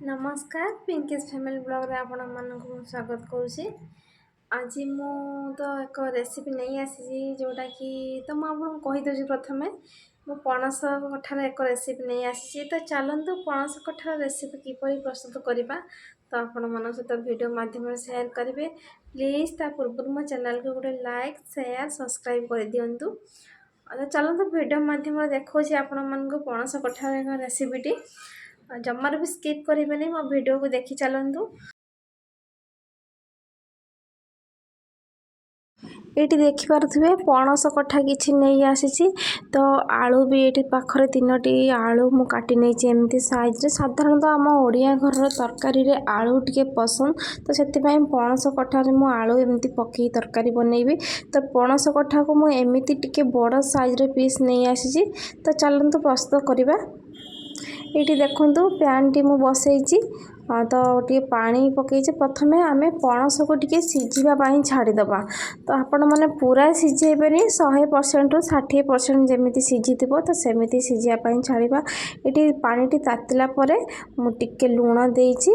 नमस्कार pinkies family blog रे आपण मानक स्वागत करुँची। आज मु तो एक रेसिपी नहीं आसी जोटा कि तो मुझे कहीदे प्रथमे मु पणस कठार एक रेसिपी नहीं आसी। तो चलतु पणस कठार रेसिपी किपर प्रस्तुत करवा तो आपण मान सहित वीडियो माध्यम शेयर करेंगे। प्लीज ता पूर्व मो चैनल को गोटे लाइक शेयर सब्सक्राइब कर दिंतु। चलतु वीडियो माध्यम देखा आपण मानक पणस कठार रेसिपीटी जमार भी स्किप करेंगे मो वीडियो को देखी चलतु। ये देखिपे पणस कठा किसी नहीं आसी तो आलू भी ये पाखरे 3टी आलू मु काटी नहीं एमती साइज साधारणतः आम ओडिया घर तरकारी रे आलू टिके पसंद तो से पणस कठार मु आलू एमती पकई तरकारी बनैबी। तो पणस कठा को मु एमती टिके बड़ साइज रे पीस नहीं आसी। तो चलतु प्रस्तुत करवा। ये देखु पैन टी मु बसई तो टे पानी पकई प्रथमे आम पणस को टे सिझापी छाड़ीदबा। तो आपण मैंने पूरा सिझेबेनि 100% 60% जमी सिझी तो सेमती सिझापी छाड़ा। ये पानी टी तातिला मुझे लुण देची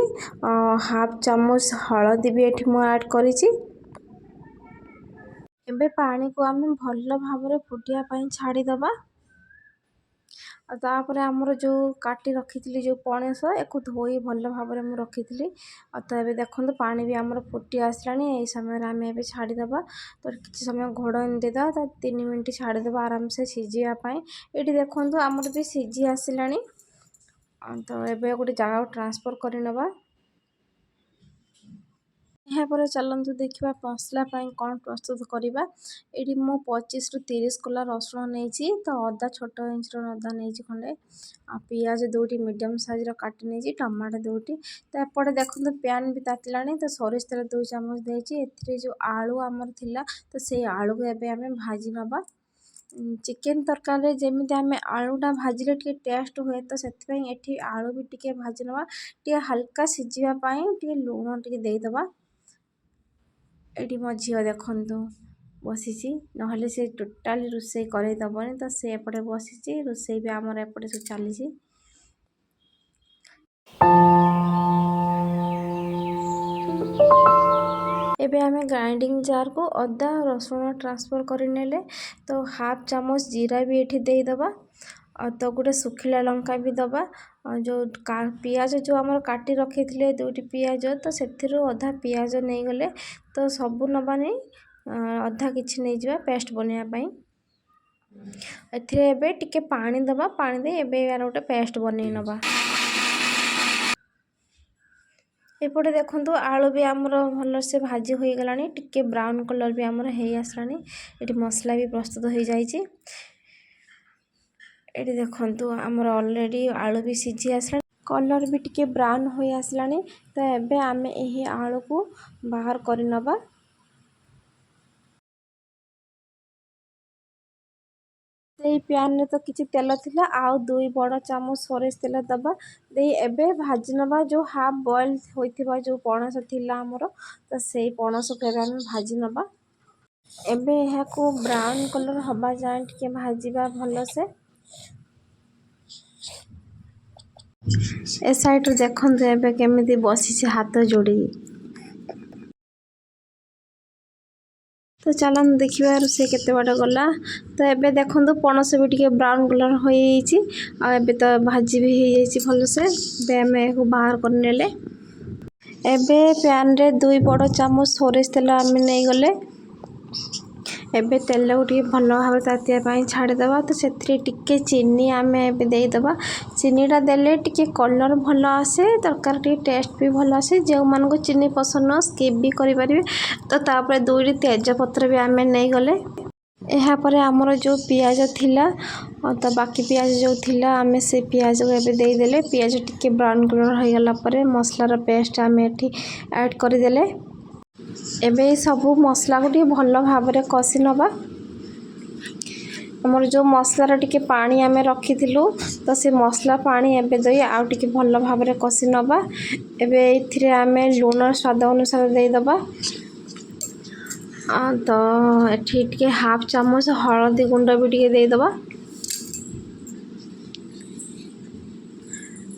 हाफ चामच हलदी भी ये मुझे ऐड करी। एबे पानी को आम भल भाव फुटिया छाड़ीदबा। तापर आमर जो काटी रखी थी जो पणस एक धोई भल भाव में रखी थी। तो ये देखो पानी भी आमर फुटी आसला। यही समय आम ए छाड़ीदबा। तो किसी समय घोड़न देदा 3 मिनट छाड़ीदबा आराम से सिझापी। ये देखो आमर भी सिझी आसला। तो ये गोटे जगह ट्रांसफर करनवा। यहाँ चलतु देखा मसला कौन प्रस्तुत करवा। ये मु 25 ରୁ 30 कोला रसुण नहीं तो अदा छोट इंच अदा नहीं खंडे पियाज 2टी मीडियम साइज काटी नहीं टमाटो 2टी। तो एपटे देखो पैन भी तातिला। तो सोरिष तेल 2 चामच देती ए जो आलू आमर थिला तो से आलू को एबे आमे भाजी नबा। चिकेन तरकारी जमी आम आलूटा भाजिले टे टेस्ट हुए तो से आलू भी टे भाजी नवा टे हल्का सिझापी टे लुण टे देदबा। ये मो झील देखु बसी ना से टोटाली रोसे करदबनी तो से एपटे बसी रोसे भी आमर एपटे सब चली। एबे आमे ग्राइंडिंग जार को अदा रसुण ट्रांसफर करने तो हाफ चामच जीरा भी ये देदबा। तो गोटे सुखिला लंका भी दबा। जो पियाज जो आम काटी रखी थे 2टी पियाज तो से अधा पियाज नहीं गले तो सबू नबा नहीं अधा किसी नहीं जा पेस्ट बनवाई। एबे टिके पानी दबा पानी दे एबे यार गोटे पेस्ट बनई नबा। एपटे देखो आलू भी आमर भल से भाजी हो गला टिके ब्राउन कलर भी आमर हो आसला। ये मसला भी प्रस्तुत हो जाए। ये देखो आमर ऑलरेडी आलू भी सिझी आसला कलर भी टिके ब्राउन हो आसला। तो एबे आमे यही आलू को बाहर कर नबा। पैन रे तो किसी तेल थिला आउ 2 बड़ चामच सोरिष तेल दबा दे एबे भाजी नबा जो हाफ बॉइल होइथिबा जो पणस थिला हमरो तो से पणस को एबे हम भाजी नबा। एबे यह को ब्राउन कलर हवा जाए टिके भाजीबा भल से। ए साइड देखो एबे केमिति बसी हाथ जोड़ी। तो चलन देखिए रोसे केते बड़ गला। तो एबे देखो पणस भी टिके ब्राउन कलर हो एबे तो भाजी भी हो जाइए भल से। एबे आमे को बाहर करनेले। एबे पैन रे 2 बड़ चामच सोरिष तेल आमे नहीं गले। एबे तेल को टिके भल भाव तातिया छाड़ीदबा। तो से टिके चीनी आमे एबे देदबा। चीनीटा देले टिके कलर भल आसे तरकारी टिके टेस्ट भी भल आसे। जो मान को चीनी पसंद न स्किप भी करि परिबे। तो तापर 2टी तेजपत्र भी आमे नहीं गले। यहाँ आमर जो पियाज थिला तो बाकी पियाज जो थिला आमे से पियाज को एबे दे देले। पियाज टिके ब्राउन कलर हो गला परे मसलार पेस्ट आमे एठी ऐड कर देले। एबे सबू मसला को भल भाव में कषि नबा। आमर जो मसलार टिके पानी आमे रखी तो से मसला पानी एबे दई आउ टिके भल भाव में कषि नबा। एबे एथिरे आमे लुण स्वाद अनुसार दे दबा। तो एठी टिके हाफ चामच हलदी गुंड भी टिके दे दबा।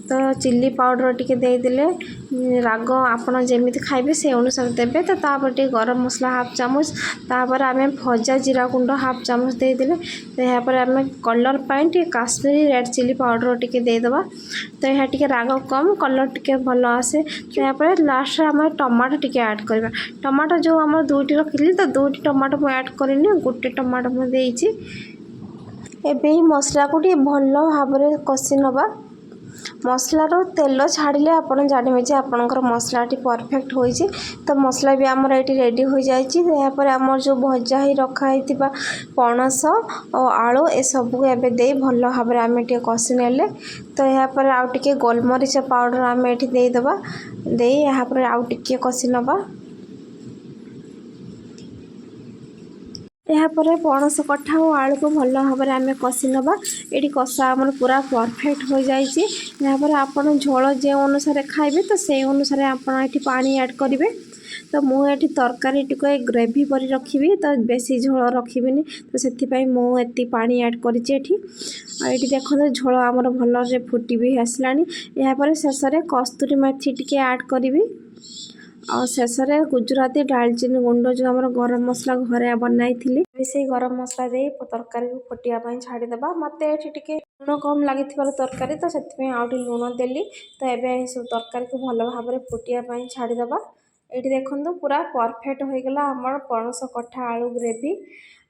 तो चिल्ली पाउडर टिके देदेले राग आपण जमी खाइबे से अनुसार देवे। तो तापर टे गरम मसला हाफ चामच तापर आम भजा जीरा गुंड हाफ चामच देदेले। तो यहाँ आम कलर पाई काश्मीरी रेड चिल्ली पाउडर टिके देदबा। तो यह टिके राग कम कलर टिके भल आसे। तो यहाँ लास्ट आम टमाटो टिके ऐड करवा। टमाटो जो आम दुईटी रखी तो दुईटी टमाटो मुझे ऐड करनी गोटे टमाटो मुझे एबे मसला को भल भाव में कषि नवा। मसलार तेल छाड़िले आपन जानवे जे आपनकर मसलाटी परफेक्ट होइछि। तो मसला भी आमर ये रेडी हो जाए। यहाँ पर आमर जो भजा ही रखाई पणस और आलू ए सबको एबे दे भल भाव में आम कषि नेले। तो यहाँ पर आउ टिके गोलमरीच पाउडर आम ये देदबा दे यहाँ पर आउ टिके कषि नवा। यापर पणस कठा और आलू को भल भाव में आम कषि नवा। ये कषा आमर पूरा परफेक्ट हो जाए। यहाँ आपन झोल जो अनुसार खाइबे तो से अनुसार आपन ये पानी ऐड करेंगे। तो मुझे तरकारी टी ग्रेवी पर रखी तो बेसी झोल रखी तो से मुझे पानी ऐड करी। देखो झोल आमर भल फुटी भी आसला। यहाँ शेष में कस्तूरी मेथी टी ऐड करी और शेष में गुजराती डालचीनी गुंड जो आम गरम मसला घरे बनाई से गरम मसला दे तरकारी को फुटिया छाड़ीदे। मत ये लुण कम लगी तरकारी तो से आउ लुण देली। तो ये सब तरकारी को भल भाव में फुटिया छाड़ीदे। ये देखो पूरा परफेक्ट होगला आम पणस कठा आलू ग्रेवी।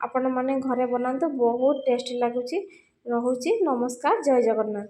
आपण मैंने घरे बनाते बहुत टेस्टी लगुच। रोचे नमस्कार जय जगन्नाथ।